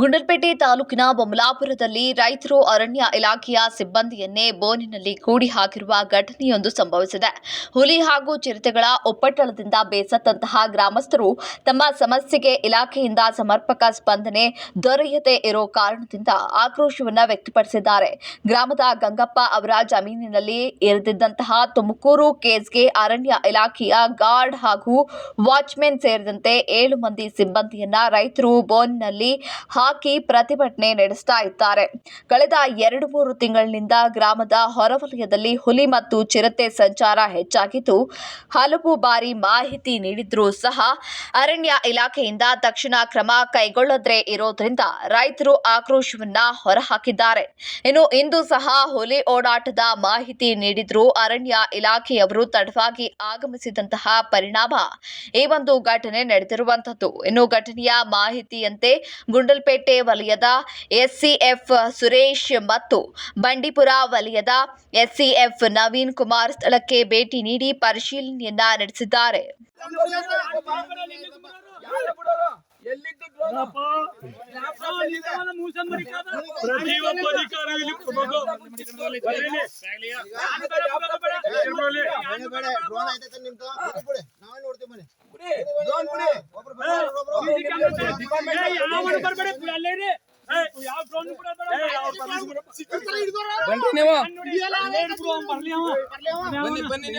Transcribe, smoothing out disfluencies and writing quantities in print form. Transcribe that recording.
ಗುಂಡ್ಲುಪೇಟೆ ತಾಲೂಕಿನ ಬೊಮ್ಮಲಾಪುರದಲ್ಲಿ ರೈತರು ಅರಣ್ಯ ಇಲಾಖೆಯ ಸಿಬ್ಬಂದಿಯನ್ನೇ ಬೋನಿನಲ್ಲಿ ಕೂಡಿ ಹಾಕಿರುವ ಘಟನೆಯೊಂದು ಸಂಭವಿಸಿದೆ. ಹುಲಿ ಹಾಗೂ ಚಿರತೆಗಳ ಒಪ್ಪಟ್ಟಳದಿಂದ ಬೇಸತ್ತಂತಹ ಗ್ರಾಮಸ್ಥರು ತಮ್ಮ ಸಮಸ್ಯೆಗೆ ಇಲಾಖೆಯಿಂದ ಸಮರ್ಪಕ ಸ್ಪಂದನೆ ದೊರೆಯದೇ ಇರೋ ಕಾರಣದಿಂದ ಆಕ್ರೋಶವನ್ನು ವ್ಯಕ್ತಪಡಿಸಿದ್ದಾರೆ. ಗ್ರಾಮದ ಗಂಗಪ್ಪ ಅವರ ಜಮೀನಿನಲ್ಲಿ ಇರಿದಿದ್ದಂತಹ ತುಮಕೂರು ಕೇಸ್ಗೆ ಅರಣ್ಯ ಇಲಾಖೆಯ ಗಾರ್ಡ್ ಹಾಗೂ ವಾಚ್ಮೆನ್ ಸೇರಿದಂತೆ 7 ಮಂದಿ ಸಿಬ್ಬಂದಿಯನ್ನ ರೈತರು ಬೋನಿನಲ್ಲಿ ಹಾಕಿ ಪ್ರತಿಭಟನೆ ನಡೆಸ್ತಾ ಇದ್ದಾರೆ. ಕಳೆದ 2-3 ತಿಂಗಳಿನಿಂದ ಗ್ರಾಮದ ಹೊರವಲಯದಲ್ಲಿ ಹುಲಿ ಮತ್ತು ಚಿರತೆ ಸಂಚಾರ ಹೆಚ್ಚಾಗಿದ್ದು, ಹಲವು ಬಾರಿ ಮಾಹಿತಿ ನೀಡಿದ್ರೂ ಸಹ ಅರಣ್ಯ ಇಲಾಖೆಯಿಂದ ತಕ್ಷಣ ಕ್ರಮ ಕೈಗೊಳ್ಳದೇ ಇರೋದ್ರಿಂದ ರೈತರು ಆಕ್ರೋಶವನ್ನ ಹೊರಹಾಕಿದ್ದಾರೆ. ಇನ್ನು ಇಂದು ಸಹ ಹುಲಿ ಓಡಾಟದ ಮಾಹಿತಿ ನೀಡಿದ್ರೂ ಅರಣ್ಯ ಇಲಾಖೆಯವರು ತಡವಾಗಿ ಆಗಮಿಸಿದಂತಹ ಪರಿಣಾಮ ಈ ಒಂದು ಘಟನೆ ನಡೆದಿರುವಂತದ್ದು. ಇನ್ನು ಘಟನೆಯ ಮಾಹಿತಿಯಂತೆ ಗುಂಡ್ಲುಪೇಟೆ ವಲಯದ ಎಸ್ಸಿಎಫ್ ಸುರೇಶ್ ಮತ್ತು ಬಂಡೀಪುರ ವಲಯದ ಎಸ್ಸಿಎಫ್ ನವೀನ್ ಕುಮಾರ್ ಸ್ಥಳಕ್ಕೆ ಭೇಟಿ ನೀಡಿ ಪರಿಶೀಲನೆಯನ್ನ ನಡೆಸಿದ್ದಾರೆ. ಬನ್ನಿ